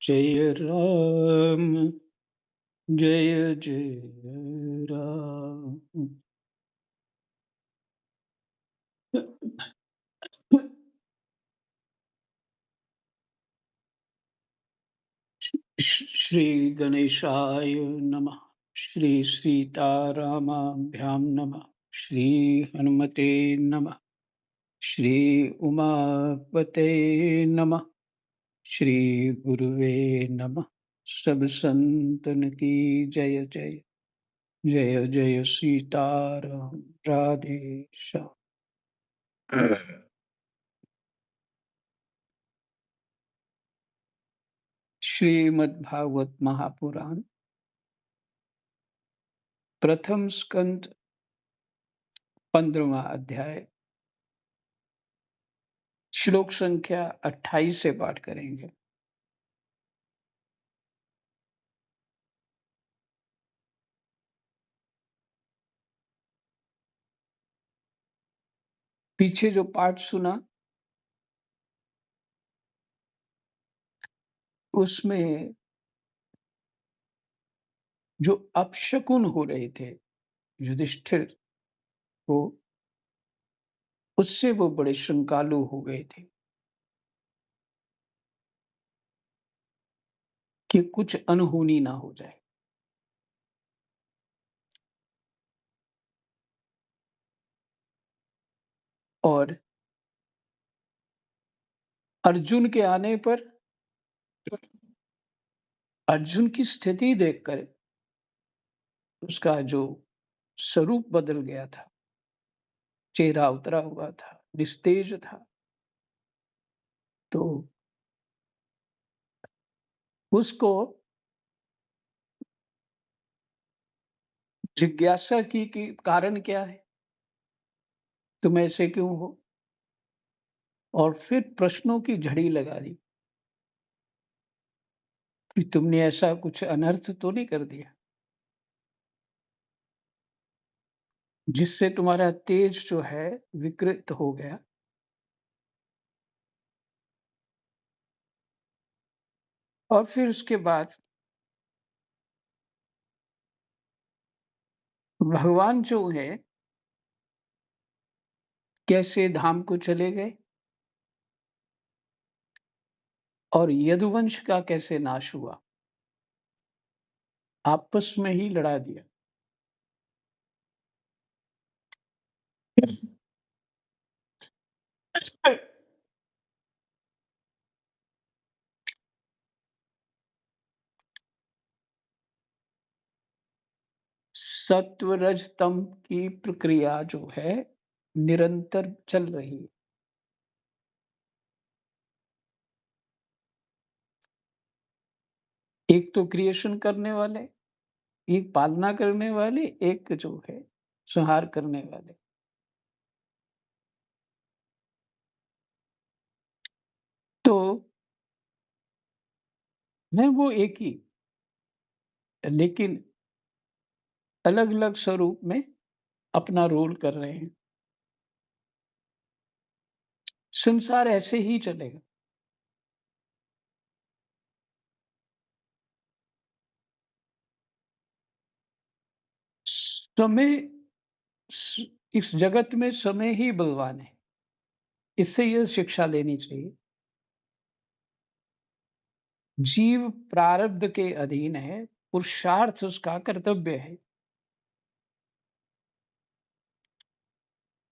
जय राम जय जय राम। श्री गणेशाय नमः। श्री सीतारामाभ्यां नमः। श्री हनुमते नमः। श्री उमापते नमः। श्री गुरुवे नमः। सब संतन की जय जय। जय जय सीताराम। राधे श्याम। श्रीमद् भागवत महापुराण प्रथम स्कंद 15वां अध्याय श्लोक संख्या 28 से पाठ करेंगे। पीछे जो पाठ सुना उसमें जो अपशकुन हो रहे थे युधिष्ठिर को, उससे वो बड़े शंकालु हो गए थे कि कुछ अनहोनी ना हो जाए। और अर्जुन के आने पर अर्जुन की स्थिति देखकर उसका जो स्वरूप बदल गया था, चेहरा उतरा हुआ था, निस्तेज था। तो उसको जिज्ञासा की कि कारण क्या है, तुम ऐसे क्यों हो। और फिर प्रश्नों की झड़ी लगा दी कि तुमने ऐसा कुछ अनर्थ तो नहीं कर दिया जिससे तुम्हारा तेज जो है विकृत हो गया। और फिर उसके बाद भगवान जो है कैसे धाम को चले गए और यदुवंश का कैसे नाश हुआ, आपस में ही लड़ा दिया। सत्व रज तम की प्रक्रिया जो है निरंतर चल रही है। एक तो क्रिएशन करने वाले, एक पालना करने वाले, एक जो है संहार करने वाले। तो है वो एक ही, लेकिन अलग अलग स्वरूप में अपना रोल कर रहे हैं। संसार ऐसे ही चलेगा। समय, इस जगत में समय ही बलवान है। इससे यह शिक्षा लेनी चाहिए। जीव प्रारब्ध के अधीन है, पुरुषार्थ उसका कर्तव्य है।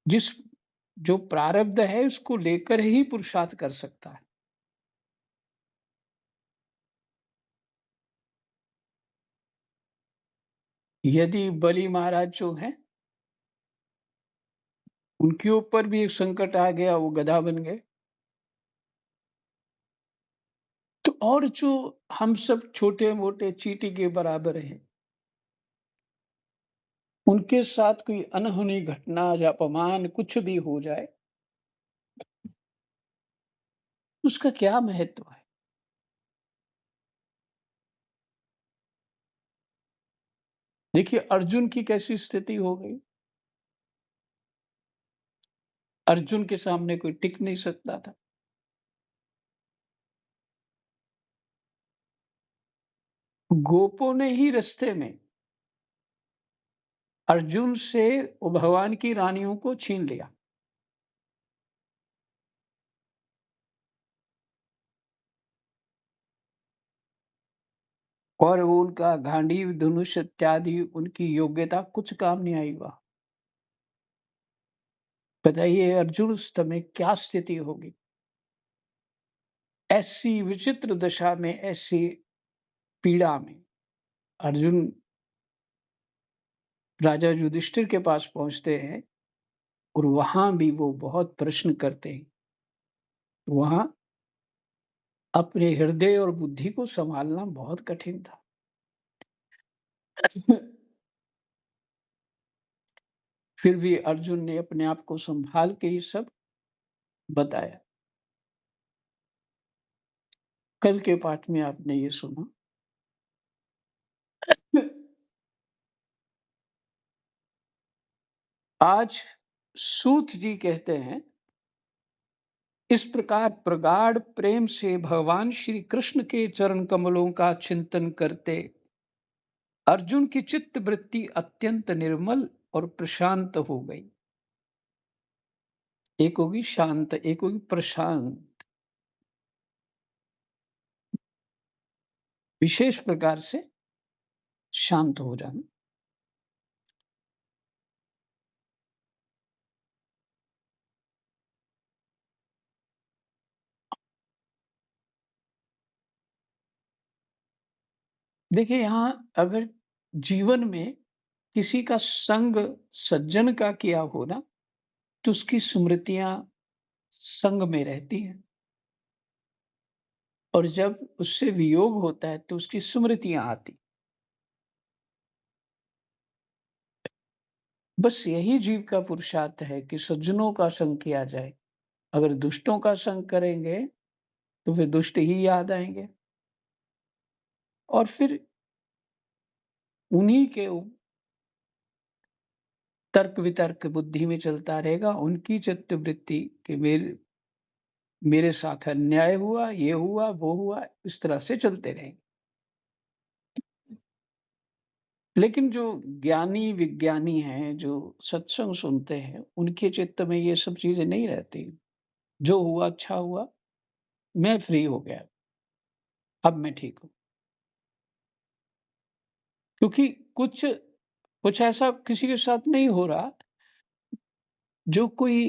जिस जो प्रारब्ध है उसको लेकर ही पुरुषार्थ कर सकता है। यदि बलि महाराज जो है उनके ऊपर भी एक संकट आ गया, वो गधा बन गए, तो और जो हम सब छोटे मोटे चींटी के बराबर हैं, उनके साथ कोई अनहोनी घटना या अपमान कुछ भी हो जाए, उसका क्या महत्व है। देखिए अर्जुन की कैसी स्थिति हो गई। अर्जुन के सामने कोई टिक नहीं सकता था। गोपों ने ही रास्ते में अर्जुन से वो भगवान की रानियों को छीन लिया। और वो उनका गांडीव धनुष इत्यादि उनकी योग्यता कुछ काम नहीं आई वहाँ। बताइए अर्जुन उस समय क्या स्थिति होगी? ऐसी विचित्र दशा में, ऐसी पीड़ा में अर्जुन राजा युधिष्ठिर के पास पहुँचते हैं और वहाँ भी वो बहुत प्रश्न करते हैं। वहाँ अपने हृदय और बुद्धि को सँभालना बहुत कठिन था। फिर भी अर्जुन ने अपने आप को सँभाल के ये सब बताया। कल के पाठ में आपने ये सुना। आज सूत जी कहते हैं, इस प्रकार प्रगाढ़ प्रेम से भगवान श्री कृष्ण के चरण कमलों का चिंतन करते अर्जुन की चित्त वृत्ति अत्यंत निर्मल और प्रशांत हो गई। एक होगी शांत, एक होगी प्रशांत। विशेष प्रकार से शांत हो जाना। देखिए यहाँ अगर जीवन में किसी का संग सज्जन का किया हो ना, तो उसकी स्मृतियां संग में रहती हैं। और जब उससे वियोग होता है तो उसकी स्मृतियां आती। बस यही जीव का पुरुषार्थ है कि सज्जनों का संग किया जाए। अगर दुष्टों का संग करेंगे तो फिर दुष्ट ही याद आएंगे और फिर उन्हीं के तर्क वितर्क बुद्धि में चलता रहेगा। उनकी चित्तवृत्ति कि मेरे साथ अन्याय हुआ, ये हुआ, वो हुआ, इस तरह से चलते रहेंगे। लेकिन जो ज्ञानी विज्ञानी हैं, जो सत्संग सुनते हैं, उनके चित्त में ये सब चीजें नहीं रहती। जो हुआ अच्छा हुआ, मैं फ्री हो गया, अब मैं ठीक हूँ। क्योंकि कुछ कुछ ऐसा किसी के साथ नहीं हो रहा जो कोई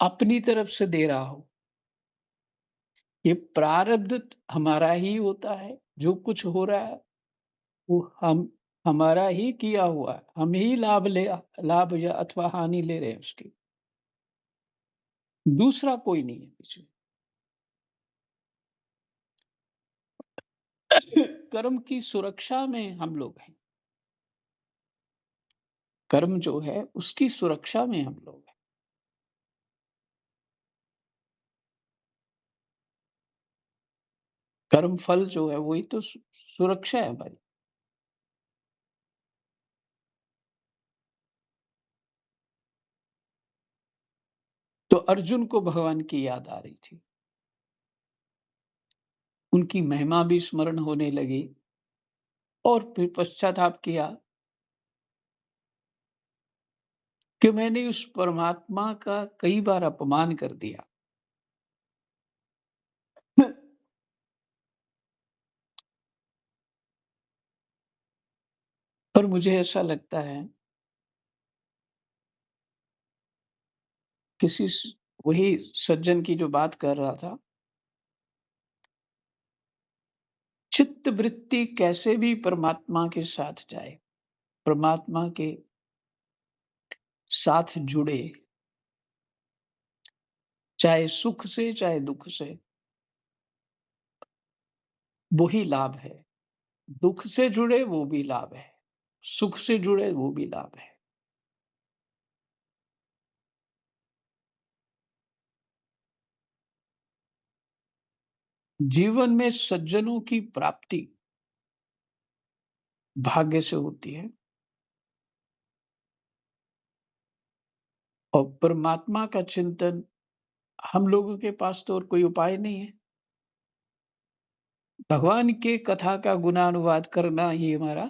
अपनी तरफ से दे रहा हो। ये प्रारब्ध हमारा ही होता है। जो कुछ हो रहा है वो हमारा ही किया हुआ है। हम ही लाभ या अथवा हानि ले रहे हैं उसकी। दूसरा कोई नहीं है बीच में। कर्म की सुरक्षा में हम लोग हैं। कर्म जो है उसकी सुरक्षा में हम लोग हैं। कर्म फल जो है वही तो सुरक्षा है हमारी। तो अर्जुन को भगवान की याद आ रही थी। उनकी महिमा भी स्मरण होने लगी और फिर पश्चाताप किया कि मैंने उस परमात्मा का कई बार अपमान कर दिया। पर मुझे ऐसा लगता है वही सज्जन की जो बात कर रहा था, चित्त वृत्ति कैसे भी परमात्मा के साथ जाए, परमात्मा के साथ जुड़े, चाहे सुख से चाहे दुख से, वो ही लाभ है। दुख से जुड़े वो भी लाभ है, सुख से जुड़े वो भी लाभ है। जीवन में सज्जनों की प्राप्ति भाग्य से होती है और परमात्मा का चिंतन हम लोगों के पास तो और कोई उपाय नहीं है। भगवान के कथा का गुणानुवाद करना ये हमारा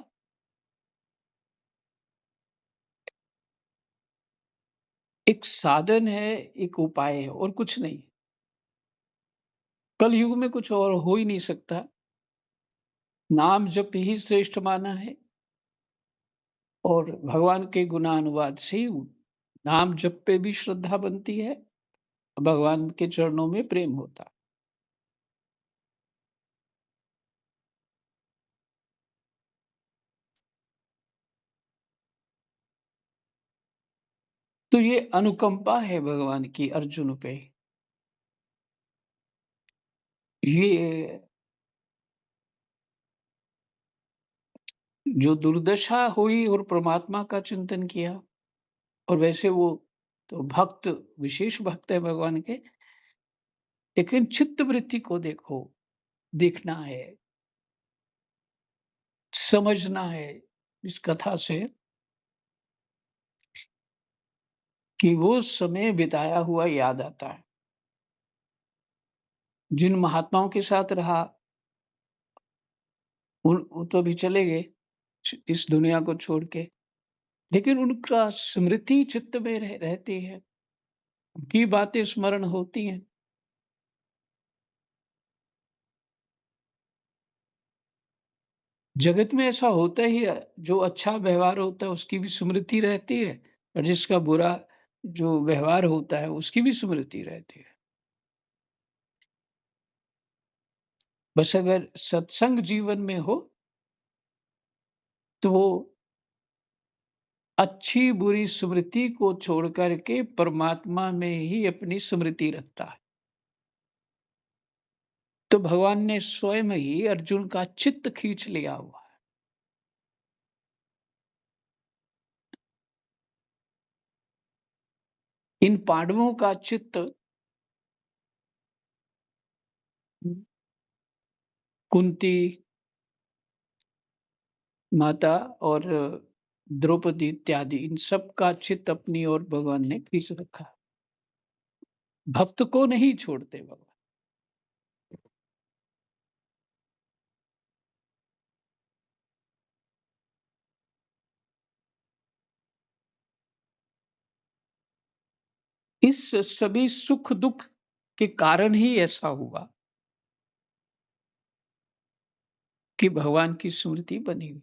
एक साधन है, एक उपाय है और कुछ नहीं। कलयुग में कुछ और हो ही नहीं सकता। नाम जप ही श्रेष्ठ माना है और भगवान के गुणानुवाद से ही नाम जप पे भी श्रद्धा बनती है, भगवान के चरणों में प्रेम होता है। तो ये अनुकंपा है भगवान की अर्जुन पे। ये जो दुर्दशा हुई और परमात्मा का चिंतन किया और वैसे वो तो भक्त, विशेष भक्त है भगवान के, लेकिन चित्त वृत्ति को देखो, देखना है, समझना है इस कथा से कि वो समय बिताया हुआ याद आता है। जिन महात्माओं के साथ रहा, वो तो अभी चले गए इस दुनिया को छोड़ के, लेकिन उनका स्मृति चित्त में रहती है, उनकी बातें स्मरण होती हैं। जगत में ऐसा होता ही है, जो अच्छा व्यवहार होता है उसकी भी स्मृति रहती है और जिसका बुरा जो व्यवहार होता है उसकी भी स्मृति रहती है। बस अगर सत्संग जीवन में हो तो वो अच्छी बुरी स्मृति को छोड़ कर के परमात्मा में ही अपनी स्मृति रखता है। तो भगवान ने स्वयं ही अर्जुन का चित्त खींच लिया हुआ है। इन पांडवों का चित्त कुंती माता और द्रौपदी इत्यादि इन सब का चित्त अपनी ओर भगवान ने खींच रखा। भक्त को नहीं छोड़ते भगवान। इस सभी सुख दुख के कारण ही ऐसा हुआ कि भगवान की स्मृति बनी हुई।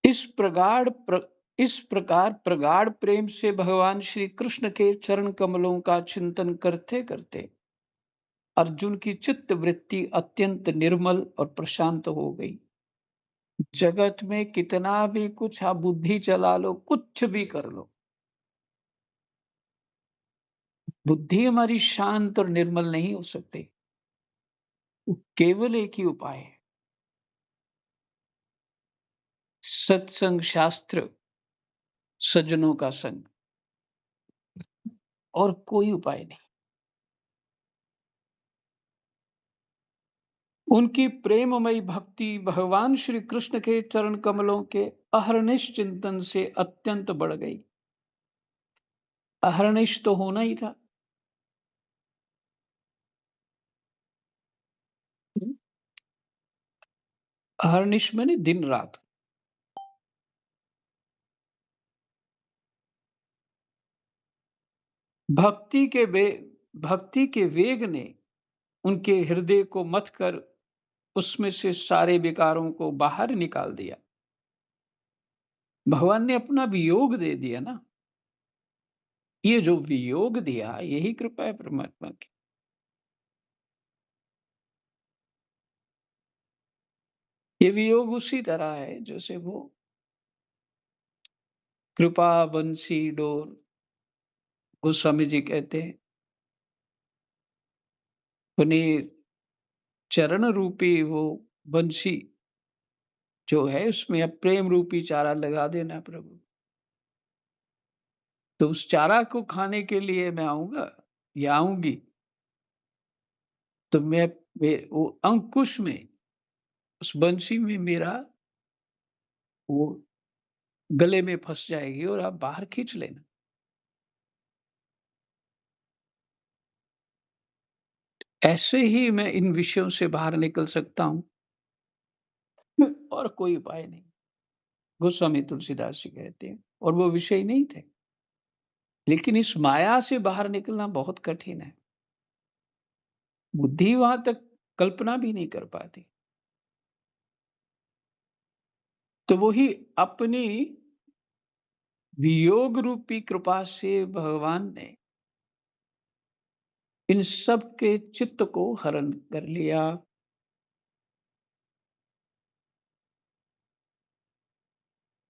इस प्रकार प्रगाढ़ प्रेम से भगवान श्री कृष्ण के चरण कमलों का चिंतन करते करते अर्जुन की चित्त वृत्ति अत्यंत निर्मल और प्रशांत हो गई। जगत में कितना भी कुछ आप बुद्धि चला लो, कुछ भी कर लो, बुद्धि हमारी शांत और निर्मल नहीं हो सकती। केवल एक ही उपाय है, सत्संग, शास्त्र, सज्जनों का संग, और कोई उपाय नहीं। उनकी प्रेममयी भक्ति भगवान श्री कृष्ण के चरण कमलों के अहर्निश चिंतन से अत्यंत बढ़ गई। अहर्निश तो होना ही था। अहर्निश माने दिन रात। भक्ति के वे भक्ति के वेग ने उनके हृदय को मथ कर उसमें से सारे विकारों को बाहर निकाल दिया। भगवान ने अपना वियोग दे दिया ना। ये जो वियोग दिया यही कृपा है परमात्मा की। ये वियोग उसी तरह है जैसे वो कृपा बंसी डोर, गोस्वामी जी कहते हैं, अपने चरण रूपी वो बंसी जो है उसमें अब प्रेम रूपी चारा लगा देना प्रभु। तो उस चारा को खाने के लिए मैं आऊंगा या आऊंगी, तो वो अंकुश में, उस बंसी में मेरा वो गले में फँस जाएगी और आप बाहर खींच लेना। ऐसे ही मैं इन विषयों से बाहर निकल सकता हूँ और कोई उपाय नहीं। गोस्वामी तुलसीदास जी कहते हैं और वो विषय नहीं थे। लेकिन इस माया से बाहर निकलना बहुत कठिन है। बुद्धि वहाँ तक कल्पना भी नहीं कर पाती। तो वही अपनी वियोग रूपी कृपा से भगवान ने इन सब के चित्त को हरण कर लिया।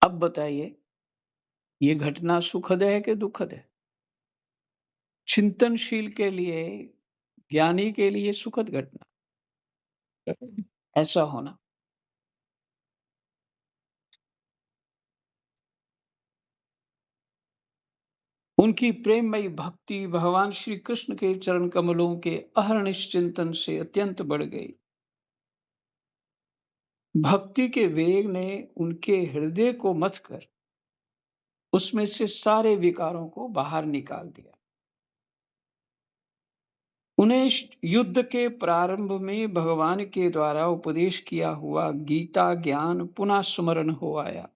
अब बताइए, ये घटना सुखद है कि दुखद है? चिंतनशील के लिए, ज्ञानी के लिए सुखद घटना ऐसा होना। उनकी प्रेममयी भक्ति भगवान श्री कृष्ण के चरण कमलों के अहर्निश चिंतन से अत्यंत बढ़ गई। भक्ति के वेग ने उनके हृदय को मथकर उसमें से सारे विकारों को बाहर निकाल दिया। उन्हें युद्ध के प्रारंभ में भगवान के द्वारा उपदेश किया हुआ गीता ज्ञान पुनः स्मरण हो आया।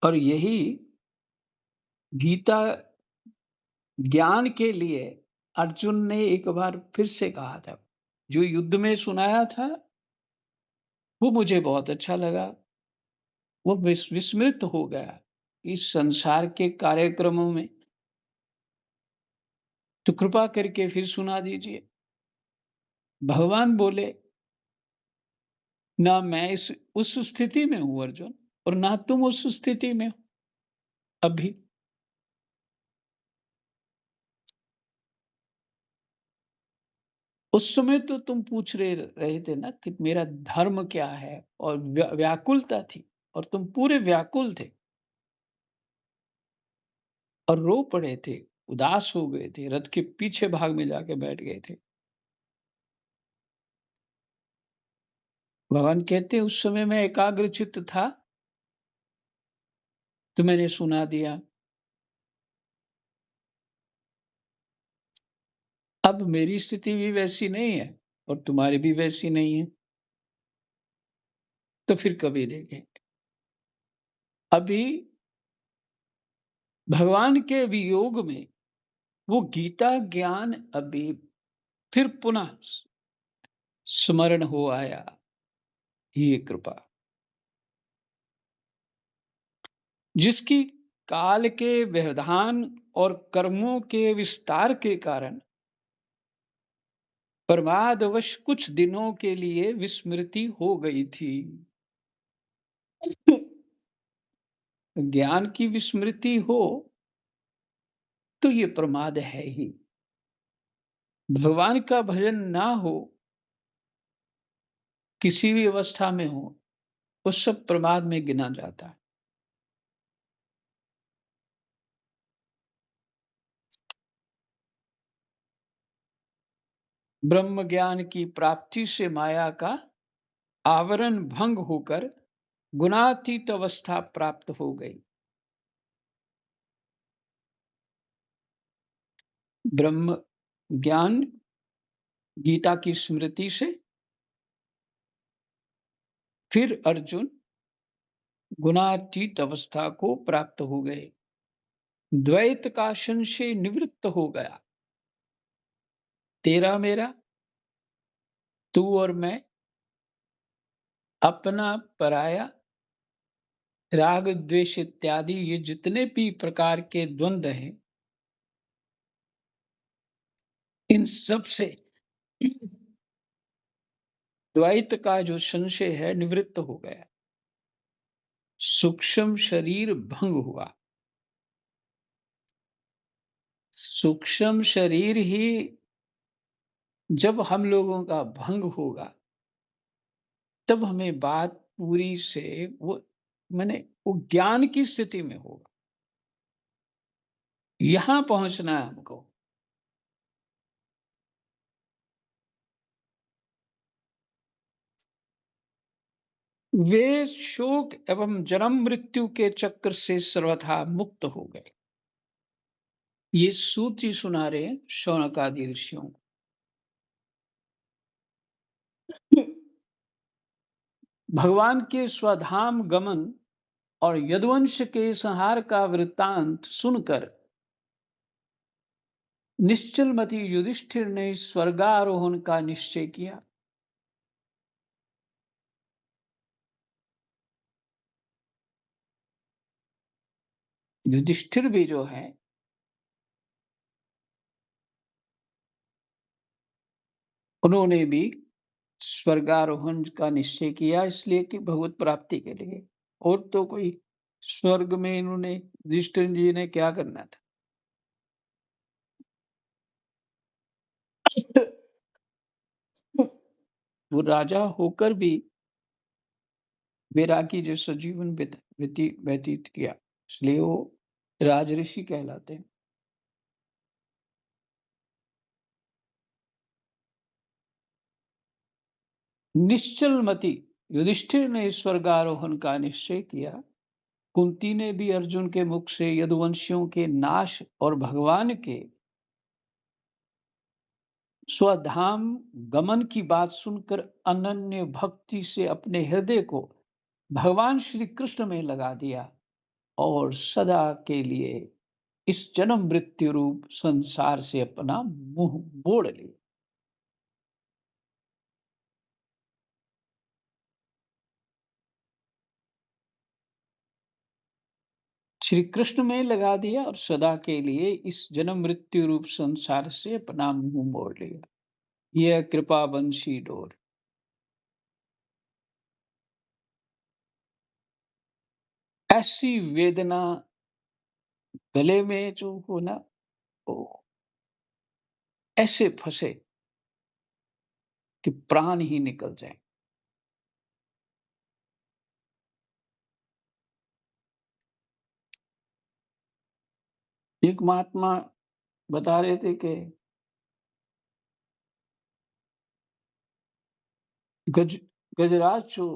और यही गीता ज्ञान के लिए अर्जुन ने एक बार फिर से कहा था। जो युद्ध में सुनाया था वो मुझे बहुत अच्छा लगा। वो विस्मृत हो गया इस संसार के कार्यक्रमों में। तो कृपा करके फिर सुना दीजिए। भगवान बोले, ना मैं इस उस स्थिति में हूं अर्जुन, और ना तुम उस स्थिति में हो अभी। उस समय तो तुम पूछ रहे थे ना कि मेरा धर्म क्या है, और व्याकुलता थी, और तुम पूरे व्याकुल थे और रो पड़े थे, उदास हो गए थे, रथ के पीछे भाग में जाके बैठ गए थे। भगवान कहते उस समय मैं एकाग्र चित्त था, तो मैंने सुना दिया। अब मेरी स्थिति भी वैसी नहीं है और तुम्हारी भी वैसी नहीं है, तो फिर कभी देखेंगे। अभी भगवान के वियोग में वो गीता ज्ञान अभी फिर पुनः स्मरण हो आया। ये कृपा जिसकी काल के व्यवधान और कर्मों के विस्तार के कारण प्रमादवश कुछ दिनों के लिए विस्मृति हो गई थी। ज्ञान की विस्मृति हो तो ये प्रमाद है ही। भगवान का भजन ना हो, किसी भी अवस्था में हो, उस सब प्रमाद में गिना जाता है। ब्रह्म ज्ञान की प्राप्ति से माया का आवरण भंग होकर गुणातीत अवस्था प्राप्त हो गई। ब्रह्म ज्ञान गीता की स्मृति से फिर अर्जुन गुणातीत अवस्था को प्राप्त हो गए। द्वैत का संशय निवृत्त हो गया। तेरा मेरा, तू और मैं, अपना पराया, राग द्वेष इत्यादि ये जितने भी प्रकार के द्वंद्व हैं, इन सब से द्वैत का जो संशय है निवृत्त हो गया। सूक्ष्म शरीर भंग हुआ। सूक्ष्म शरीर ही जब हम लोगों का भंग होगा, तब हमें बात पूरी से वो मैंने वो ज्ञान की स्थिति में होगा। यहां पहुंचना है हमको। वे शोक एवं जन्म मृत्यु के चक्र से सर्वथा मुक्त हो गए। ये सूत जी सुना रहे हैं शौनक आदि ऋषियों को। भगवान के स्वधाम गमन और यदुवंश के संहार का वृत्तांत सुनकर निश्चलमति युधिष्ठिर ने स्वर्गारोहण का निश्चय किया। युधिष्ठिर भी जो है उन्होंने भी स्वर्गारोहण का निश्चय किया, इसलिए कि भगवत प्राप्ति के लिए। और तो कोई स्वर्ग में इन्होंने युधिष्ठिर जी ने क्या करना था। वो राजा होकर भी वैरागी जैसा जीवन व्यतीत किया, इसलिए वो राजऋषि कहलाते हैं। निश्चलमति युधिष्ठिर ने स्वर्गारोहण का निश्चय किया। कुंती ने भी अर्जुन के मुख से यदुवंशियों के नाश और भगवान के स्वधाम गमन की बात सुनकर अनन्य भक्ति से अपने हृदय को भगवान श्री कृष्ण में लगा दिया और सदा के लिए इस जन्म मृत्यु रूप संसार से अपना मुंह मोड़ लिया। श्री कृष्ण में लगा दिया और सदा के लिए इस जन्म मृत्यु रूप संसार से अपना मुंह मोड़ लिया। यह कृपा बंशी डोर। ऐसी वेदना गले में जो हो ना, वो ऐसे फंसे कि प्राण ही निकल जाए। एक महात्मा बता रहे थे कि गज गजराज जो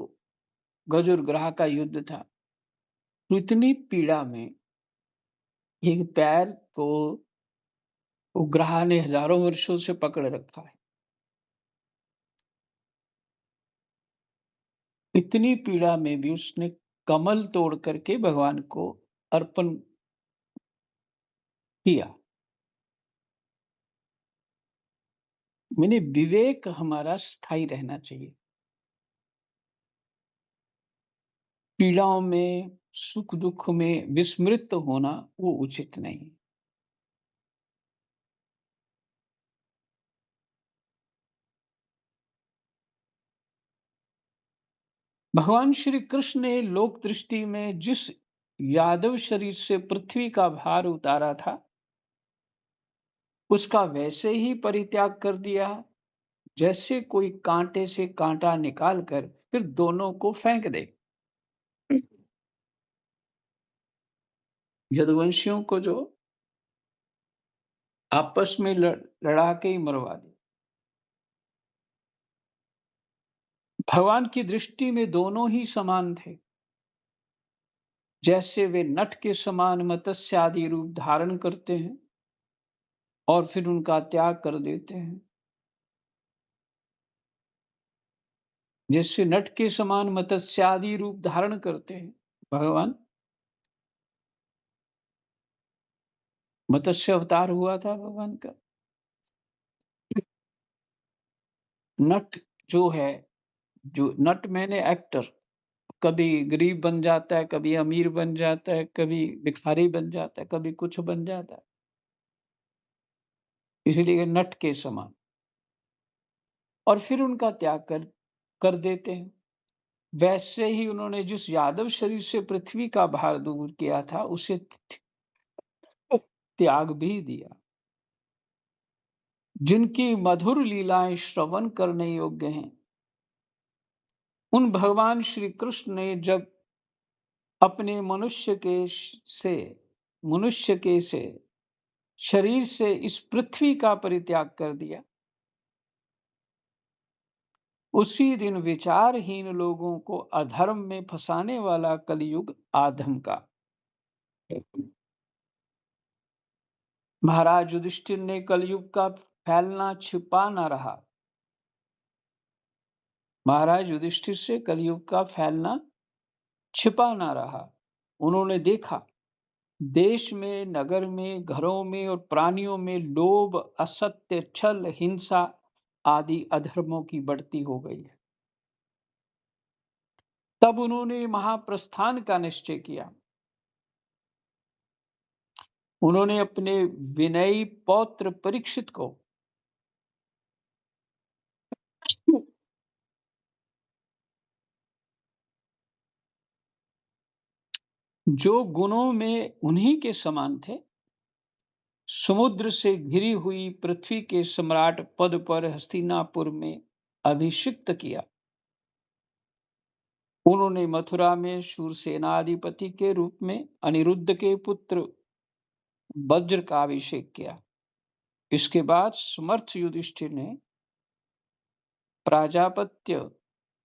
गज और ग्रह का युद्ध था, तो इतनी पीड़ा में एक पैर को वो ग्रह ने हजारों वर्षों से पकड़ रखा है। इतनी पीड़ा में भी उसने कमल तोड़ करके भगवान को अर्पण किया। मैंने विवेक हमारा स्थायी रहना चाहिए। पीड़ाओं में, सुख दुख में विस्मृत होना वो उचित नहीं। भगवान श्री कृष्ण ने लोक दृष्टि में जिस यादव शरीर से पृथ्वी का भार उतारा था, उसका वैसे ही परित्याग कर दिया जैसे कोई कांटे से कांटा निकाल कर फिर दोनों को फेंक दे। यदुवंशियों को जो आपस में लड़ा के ही मरवा दे। भगवान की दृष्टि में दोनों ही समान थे। जैसे वे नट के समान मत्स्य आदि रूप धारण करते हैं और फिर उनका त्याग कर देते हैं, जैसे नट के समान मत्स्य आदि रूप धारण करते हैं भगवान। मत्स्य अवतार हुआ था भगवान का। नट जो है, जो नट मैंने एक्टर, कभी गरीब बन जाता है, कभी अमीर बन जाता है, कभी भिखारी बन जाता है, कभी कुछ बन जाता है, इसलिए नट के समान। और फिर उनका त्याग कर कर देते हैं। वैसे ही उन्होंने जिस यादव शरीर से पृथ्वी का भार दूर किया था, उसे त्याग भी दिया। जिनकी मधुर लीलाएं श्रवण करने योग्य हैं, उन भगवान श्री कृष्ण ने जब अपने मनुष्य के से शरीर से इस पृथ्वी का परित्याग कर दिया, उसी दिन विचारहीन लोगों को अधर्म में फंसाने वाला कलयुग आधम का। महाराज युधिष्ठिर ने कलयुग का फैलना छिपा न रहा। महाराज युधिष्ठिर से कलयुग का फैलना छिपा ना रहा। उन्होंने देखा, देश में, नगर में, घरों में और प्राणियों में लोभ, असत्य, छल, हिंसा आदि अधर्मों की बढ़ती हो गई है। तब उन्होंने महाप्रस्थान का निश्चय किया। उन्होंने अपने विनयी पौत्र परीक्षित को जो गुणों में उन्हीं के समान थे, समुद्र से घिरी हुई पृथ्वी के सम्राट पद पर हस्तिनापुर में अभिषिक्त किया। उन्होंने मथुरा में शूरसेनाधिपति के रूप में अनिरुद्ध के पुत्र वज्र का अभिषेक किया। इसके बाद समर्थ युधिष्ठिर ने प्राजापत्य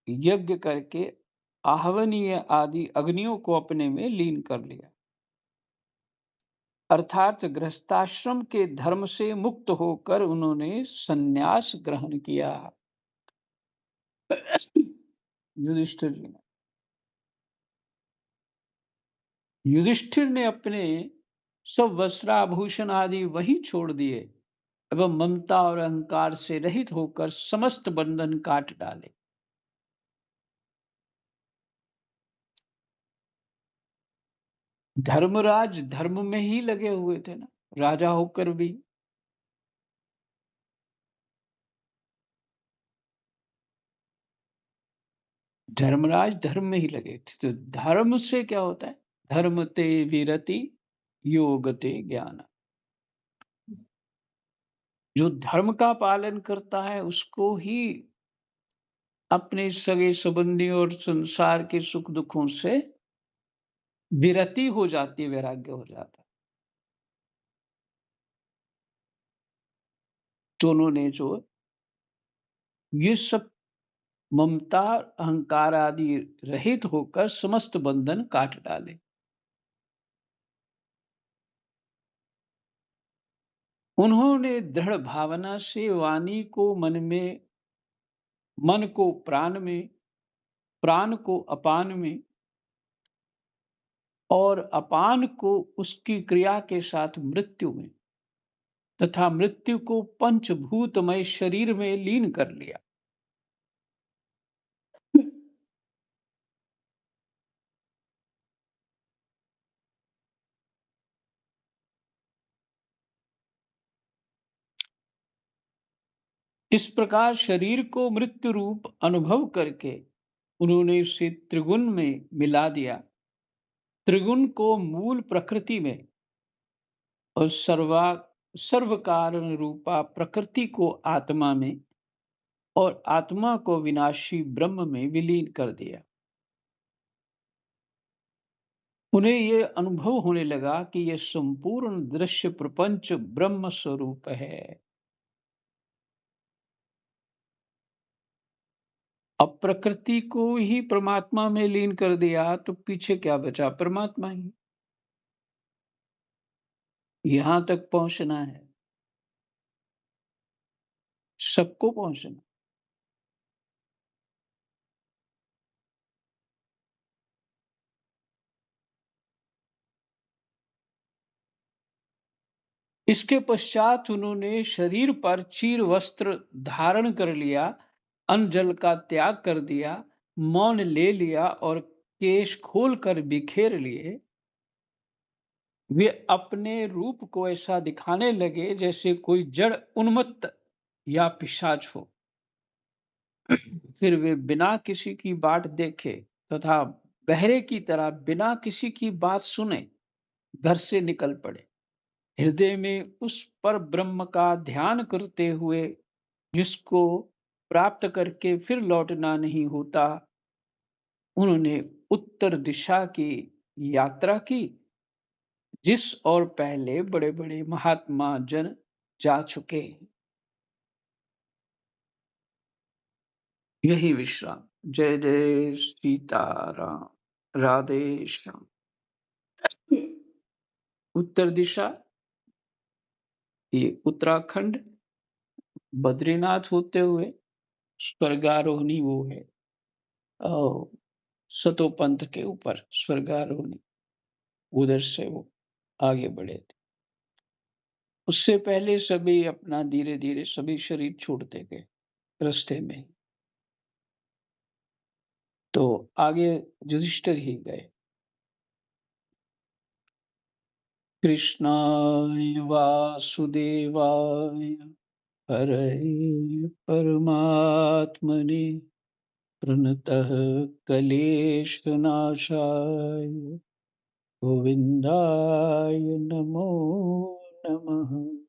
यज्ञ करके आहवनीय आदि अग्नियों को अपने में लीन कर लिया, अर्थात गृहस्थाश्रम के धर्म से मुक्त होकर उन्होंने संन्यास ग्रहण किया। युधिष्ठिर जी ने युधिष्ठिर ने अपने सब वस्त्राभूषण आदि वही छोड़ दिए एवं ममता और अहंकार से रहित होकर समस्त बंधन काट डाले। धर्मराज धर्म में ही लगे हुए थे ना, राजा होकर भी। धर्मराज धर्म में ही लगे थे। तो धर्म से क्या होता है? धर्म ते विरति, योग ते ज्ञान। जो धर्म का पालन करता है उसको ही अपने सगे संबंधी और संसार के सुख दुखों से विरति हो जाती है, वैराग्य हो जाता है। तो उन्होंने जो ये सब ममता अहंकार आदि रहित होकर समस्त बंधन काट डाले। उन्होंने दृढ़ भावना से वाणी को मन में, मन को प्राण में, प्राण को अपान में और अपान को उसकी क्रिया के साथ मृत्यु में तथा मृत्यु को पंचभूतमय शरीर में लीन कर लिया। इस प्रकार शरीर को मृत्यु रूप अनुभव करके उन्होंने इसे त्रिगुण में मिला दिया। त्रिगुण को मूल प्रकृति में और सर्व कारण रूपा प्रकृति को आत्मा में और आत्मा को विनाशी ब्रह्म में विलीन कर दिया। उन्हें यह अनुभव होने लगा कि यह संपूर्ण दृश्य प्रपंच ब्रह्म स्वरूप है। अब प्रकृति को ही परमात्मा में लीन कर दिया तो पीछे क्या बचा? परमात्मा ही। यहां तक पहुंचना है, सबको पहुंचना। इसके पश्चात उन्होंने शरीर पर चीर वस्त्र धारण कर लिया, अन्न जल का त्याग कर दिया, मौन ले लिया और केश खोलकर बिखेर लिए। वे अपने रूप को ऐसा दिखाने लगे जैसे कोई जड़ उन्मत्त या पिशाच हो। फिर वे बिना किसी की बाट देखे तथा बहरे की तरह बिना किसी की बात सुने घर से निकल पड़े, हृदय में उस पर ब्रह्म का ध्यान करते हुए जिसको प्राप्त करके फिर लौटना नहीं होता। उन्होंने उत्तर दिशा की यात्रा की, जिस और पहले बड़े बड़े महात्मा जन जा चुके। यही विश्राम। जय जय सीताराम, राधे श्याम। उत्तर दिशा ये उत्तराखंड, बद्रीनाथ होते हुए स्वर्गारोहणी वो है। और सतोपंथ के ऊपर स्वर्गारोहणी, उधर से वो आगे बढ़े थे। उससे पहले सभी अपना धीरे धीरे सभी शरीर छोड़ते गए रास्ते में। तो आगे युधिष्ठिर ही गए। कृष्णाय वासुदेवाय हरे परमात्मने प्रणतः क्लेशनाशाय गोविन्दाय नमो नमः।